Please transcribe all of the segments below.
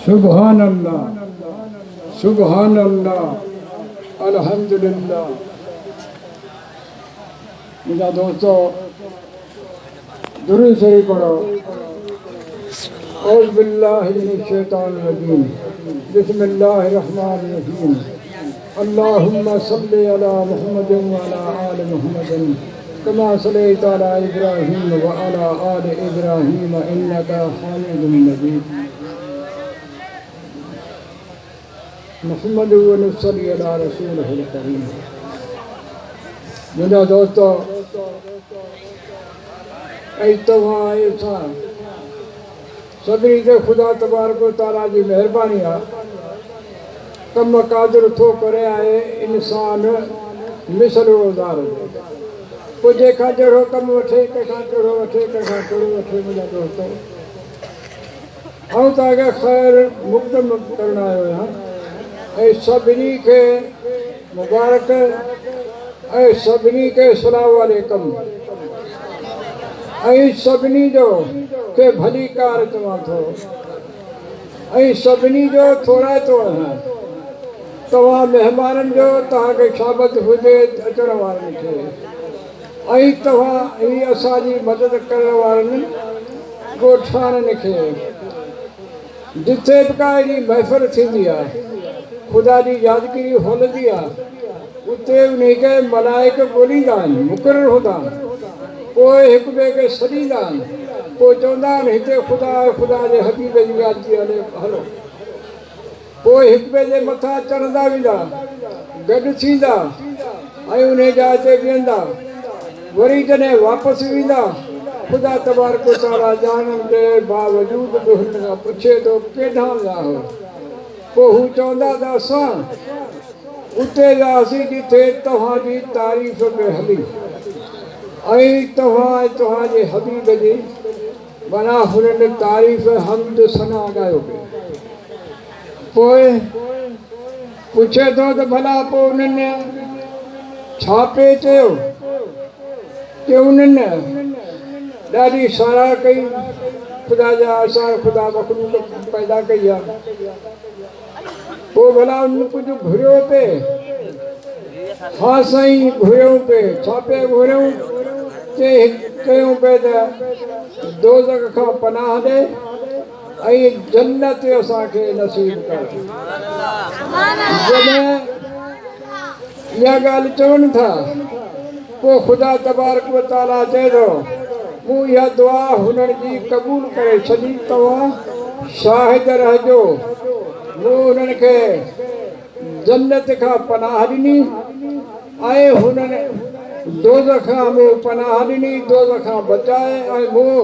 सुभान अल्लाह, सुभान अल्लाह, अल्हम्दुलिल्लाह। मेरा दोस्तों दुरूद शरीफ पढ़ो। औज़ु बिल्लाहि मिनश शैतानिर रजीम, बिस्मिल्लाहिर रहमानिर रहीम। अल्लाहुम्मा सल्लि अला मुहम्मदिन व अला आलि मुहम्मदिन कमा सल्लैता अला इब्राहीम व अला आलि इब्राहीम इन्नका हमीदुम मजीद। मुहम्मदु व नसल्ली अला रसूलिहिल करीम। मेरा दोस्तों ऐसा सभी से खुदा तबारक व तआला जी मेहरबानी आहे कम कादिर थो करे आए इंसान मिसल रोज़ार पोइ जेका जहिड़ो कमु वठे कंहिंखां कहिड़ो वठे कंहिंखां कहिड़ो वठे। मुंहिंजा दोस्तो आउं तव्हांखे ख़ैर मुक़दम करणु आयो आहियां ऐं सभिनी खे मुबारक ऐं सभिनी खे सलाह वाले कमु ऐं सभिनी जो के भली कार चवां थो ऐं सभिनी जो थोरा थो आहियां। तव्हां महिमाननि जो तव्हांखे शाबत हुजे अचण वारनि खे ऐं तव्हां ही असांजी मदद करण वारनि ॻोठाणनि खे जिथे बि का अहिड़ी महफ़िल थींदी आहे ख़ुदा जी यादगिरी हलंदी आहे उते उन खे मलाइक ॻोल्हींदा आहिनि, मुक़ररु हूंदा आहिनि, पोइ हिक ॿिए खे सॾींदा आहिनि, पोइ चवंदा आहिनि हिते ख़ुदा ख़ुदा जे हबीब जी यादि हले हलो। पोइ हिक ॿिए जे मथां चढ़ंदा वेंदा, गॾु थींदा ऐं उन जा हिते बीहंदा, वरी जॾहिं वापसि वेंदा ख़ुदा तबारक व तआला ॼाणण जे बावजूदि बि हुन खां पुछे थो केॾां विया हो। पोइ हू चवंदा त असां उते वियासीं जिथे तव्हांजी तारीफ़ में हली ऐं तव्हांजे हबीब जी माना हुननि तारीफ़ हमद सना ॻायो पियो। पोइ पुछे थो त भला पोइ उन्हनि छा पिए चयो कि उन्हनि ॾाढी साराह कई ख़ुदा जा असां ख़ुदा मख़लूक़ पैदा कई आहे। पोइ भला उन्हनि कुझु घुरियो पे? हा साईं घुरियूं पे। छा पे घुरियूं? कयूं पे त दोज़ख खां पनाह ॾे ऐं जन्नत असांखे नसीब कर। जॾहिं इहा ॻाल्हि चवनि था पोइ ख़ुदा तबारक व तआला चए थो मूं इहा दुआ हुननि जी क़बूल करे छॾी, तव्हां शाहिद रहिजो। मूं हुननि खे जन्नत खां पनाह ॾिनी ऐं हुननि दोज़ख खां मूं पनाह ॾिनी, दोज़ख खां बचाए ऐं मूं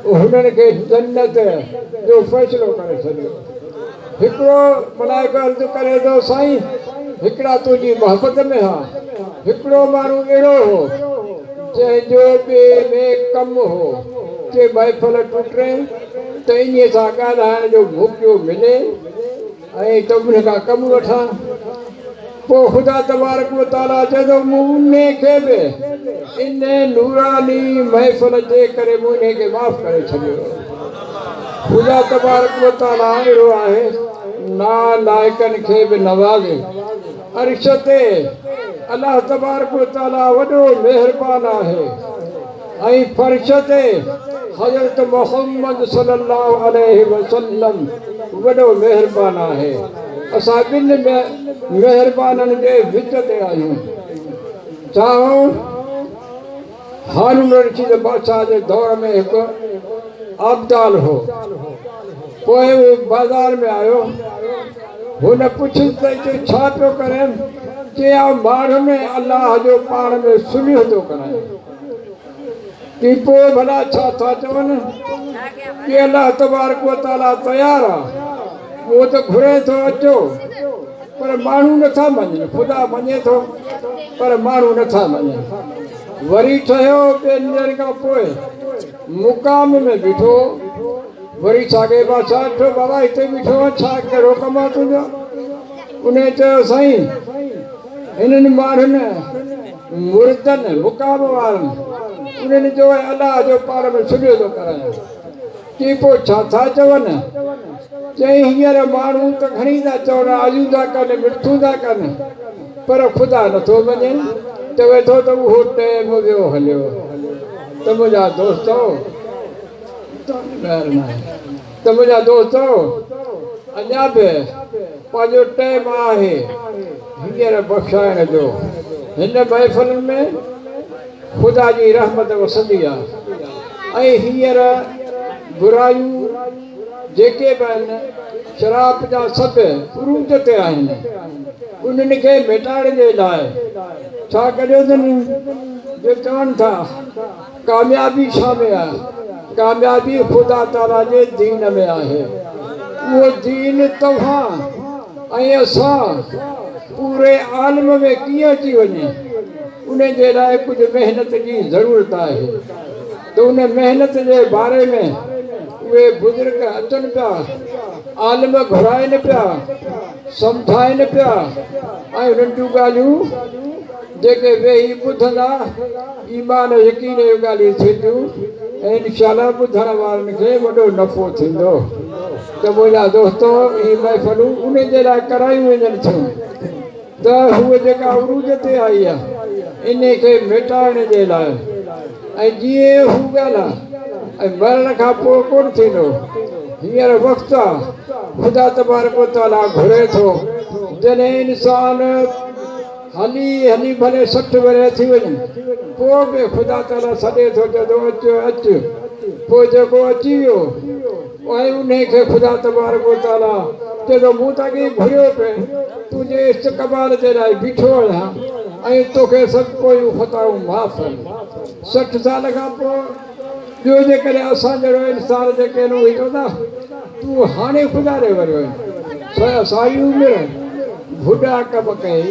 हुननि खे जन्नत जो फ़ैसिलो करे छॾियो। हिकिड़ो मलाइक अर्ज़ु करे थो साईं हिकिड़ा तुंहिंजी मोहबत में हा, हिकिड़ो माण्हू अहिड़ो हो जंहिंजो ॿिए में कमु हो कि महफ़िल टुटे त इन सां ॻाल्हाइण जो मौक़ो मिले ऐं त उन खां कमु वठां। पोइ ख़ुदा तबारक व तआला चए थो मूं उन खे बि इन नूरानी महफ़िल जे करे मूं इन खे माफ़ करे छॾियो। ख़ुदा तबारक व तआला अहिड़ो आहे नालाइकनि खे बि नवाज़े। अर्श ते अलाह तबारक व तआला वॾो महिरबान आहे ऐं फर्श ते हज़रत मोहम्मद सल्लल्लाहु अलैहि वसल्लम वॾो महिरबान आहे। असां ॿिनि महिरबाननि जे विच ते आहियूं। चाहो हारून रशीद बादशाह जे दौर में हिकु आबदाल हो। पोइ उहो बाज़ार में आयो, हुन पुछियो त छा पियो करे? चया माण्हू में अलाह जो पाण में सुलह थो कराए। कि पोइ भला छा था चवनि कि अलाह तबारक व तआला तयारु आहे, उहो त घुरे थो अचो पर माण्हू नथा मञनि। ख़ुदा मञे थो पर माण्हू नथा मञनि। वरी ठहियो ॿियनि ॾींहंनि खां पोइ मुक़ाम में बीठो, वरी साॻे पासा अठो बाबा हिते बीठो छा कहिड़ो कमु आहे तुंहिंजो? उन चयो साईं हिननि माण्हुनि मुर्दनि मुक़ाम वारनि उन्हनि जो अलाह जो पाण में सुलियो थो करायां। चई पोइ छा था चवनि? चई हींअर माण्हू त घणी था चवनि, आजू था कनि, मिठूं था कनि, पर ख़ुदा नथो मञे। चवे थो त उहो टाइम वियो हलियो। त मुंहिंजा दोस्तो त मुंहिंजा दोस्तो अञा बि पंहिंजो टाइम आहे हींअर बख़्शाइण जो। हिन महफ़िल में ख़ुदा जी रहमत वसंदी आहे। ऐं हींअर बुरायूं जेके बि आहिनि, शराब जा सभु उरूज ते आहिनि। उन्हनि खे मिटाइण जे लाइ छा करियो अथनि? जो चवनि था कामयाबी छा में आहे? कामयाबी ख़ुदा ताला जे दीन में आहे। उहो दीन तव्हां ऐं असां पूरे आलम में कीअं अची वञे, उन जे लाइ कुझु महिनत जी ज़रूरत आहे। त उन महिनत जे बारे में उहे बुज़ुर्ग अचनि पिया, आलिम घुराइनि पिया, सम्झाइनि पिया। ऐं उन्हनि जूं ॻाल्हियूं जेके वेही ॿुधंदा, ईमान यकीन जूं ॻाल्हियूं थींदियूं ऐं इंशाअल्लाह ॿुधण वारनि खे वॾो नफ़ो थींदो। त मुंहिंजा दोस्तो, ही महफ़िलूं उन जे लाइ करायूं वञनि थियूं त हूअ जेका उरूज ते आई आहे इन खे मिटाइण जे लाइ। ऐं जीअं हू ॻाल्हि आहे ऐं मरण खां पोइ कोन थींदो। हींअर वक़्तु आहे, ख़ुदा तबारक व तआला घुरे थो जॾहिं इंसान हली हली भले 60 वरे थी वञे, पोइ बि ख़ुदा ताला सॾे थो चए अचु अचु। पोइ जेको अची वियो ऐं उन खे ख़ुदा तबारक व तआला चए थो मूं तव्हांखे घुरियो पिए, तुंहिंजे इस्तक़बाल जे लाइ बीठो आहियां ऐं तोखे सभु कोई ख़ताऊं माफ़ आहिनि। 60 साल खां पोइ ॿियो जेकॾहिं असां जहिड़ो इंसान जेके आहिनि उहे चवंदा तूं हाणे ख़ुदा ॾे वरियो आहीं, सारी उमिरि बुढा कम कई,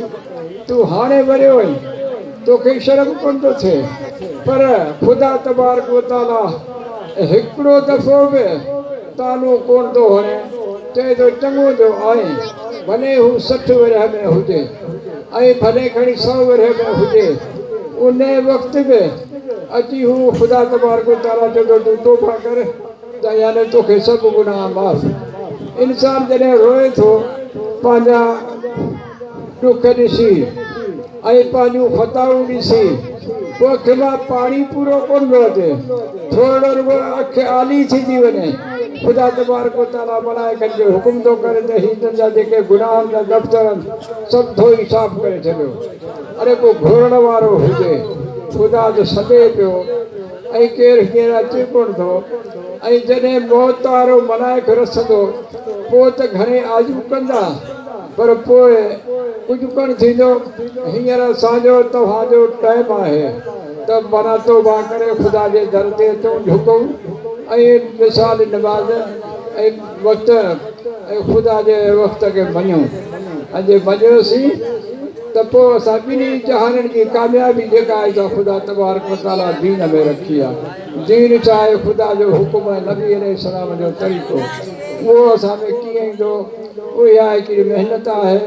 तूं हाणे वरियो आहीं, तोखे शर्म कोन थो थिए। पर ख़ुदा तबारक व तआला हिकिड़ो दफ़ो बि तानो कोन थो हणे। चए थो चङो जो आहे, भले हू 60 वरिया में हुजे ऐं भले खणी 100 वरिया में हुजे, उन वक़्तु बि अची हू ख़ुदा तबारक व तआला चए थो तूं तौबा कर त यानी तोखे सभु गुनाह माफ़। इंसान जॾहिं रोए थो पंहिंजा ॾुख ॾिसी ऐं पंहिंजूं ख़ताऊं ॾिसी, पोइ अखि मां पाणी पूरो कोन थो अचे, थोरो रुगो अखि आली थी थी वञे। ख़ुदा तबारक व तआला मलाइकनि जो हुकुम थो करे त हिननि जा जेके गुनाहनि जा दफ़्तर आहिनि सभु धोई साफ़ करे छॾियो। अरे को घुरण वारो हुजे, ख़ुदा जो सॾे पियो ऐं केरु हींअर अचे कोन थो। ऐं जॾहिं मौत वारो मलाइक रसंदो पोइ त घणे आजू कंदा, पर पोइ कुझु कोन थींदो। हींअर असांजो तव्हांजो टाइम आहे त माना तौबा करे ख़ुदा जे दर ते अचूं, झुकूं ऐं मिसाल नमाज़ ऐं वक़्तु ऐं ख़ुदा जे वक़्त खे मञूं। ऐं जे मञियोसीं त पोइ असां ॿिन्ही जहाननि जी कामयाबी जेका आहे त ख़ुदा तबारक व तआला दीन में रखी आहे। दीन छा आहे? ख़ुदा जो हुकुम आहे, नबी अलैहिस्सलाम जो तरीक़ो, उहो असां में कीअं ईंदो? उहा आहे हिकिड़ी महिनत आहे।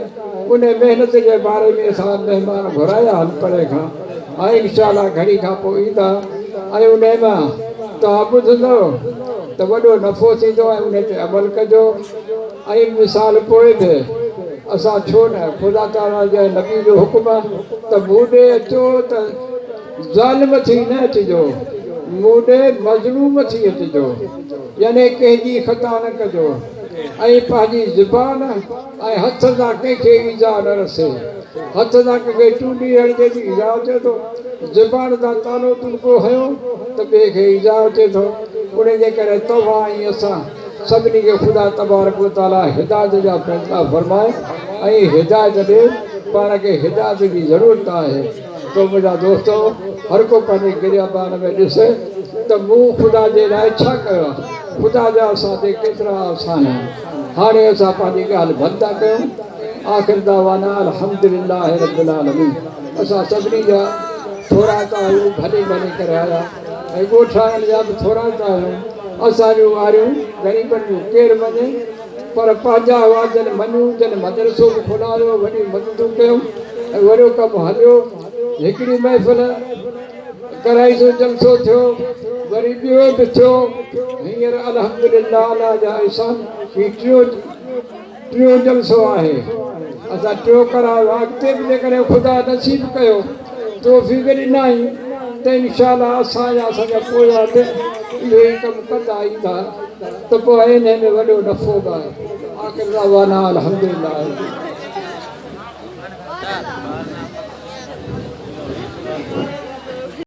उन महिनत जे बारे में असां महिमान घुराया आहिनि परे खां, ऐं इंशाअल्लाह घड़ी खां पोइ ईंदा ऐं उन मां तव्हां ॿुधंदो त वॾो नफ़ो थींदो ऐं उन ते अमल कजो। ऐं मिसाल पोइ बि असां छो न, ख़ुदा ताला जे नबी जो हुकुम आहे त मूं ॾे अचो त ज़ालिम थी न अचिजो, मूं ॾे मज़लूम थी अचिजो, यानी कंहिंजी ख़ता न कजो ऐं पंहिंजी ज़ुबान ऐं हथ सां कंहिंखे ईज़ा न रसे। हथ सां कंहिंखे चूंडी हणिजे थी ईज़ा अचे थो, ज़ुबान सां तानो तुनको हयो त ॿिए खे ईज़ा अचे थो। उन जे करे तव्हां ऐं असां सभिनी खे ख़ुदा तबारक व तआला हिदायत जा फ़ैसिला फरमाए ऐं हिदायत ॾे। पाण खे हिदायत जी ज़रूरत आहे। तो मुंहिंजा दोस्तो, हर को पंहिंजे गिरबान में ॾिसे त मूं ख़ुदा जे लाइ छा कयो आहे, ख़ुदा जा असां ते केतिरा आसान आहिनि। हाणे असां पंहिंजी ॻाल्हि बंदि था कयूं। आख़िर दावाना अल्हम्दुलिल्लाह रब्बिल आलमीन। असां सभिनी जा थोरा था आहियूं, भले भले करे आया ऐं ॻोठाणनि जा बि थोरा था आहियूं। असांजूं वारियूं ग़रीबनि जूं केरु मञे, पर पंहिंजा हुआ जन मञूं, जन मदरसो बि खोलायो, वॾी मददूं कयूं ऐं वॾो कमु हलियो। हिकिड़ी महफ़िल कराईसूं, जलसो थियो, वरी ॿियो बि थियो, हींअर अल्हम्दुलिल्लाह अल्लाह जा एहसान ही टियों जलसो आहे असां टियों करायो अॻिते बि जेकॾहिं ख़ुदा नसीब कयो तौफ़ीक़ ॾिनई त इंशाअल्लाह असांजा पोयां बि इहो ई कमु कंदा ईंदा त पोइ इन में वॾो नफ़ो बि आहे आख़िर दावाना अल्हम्दुलिल्लाह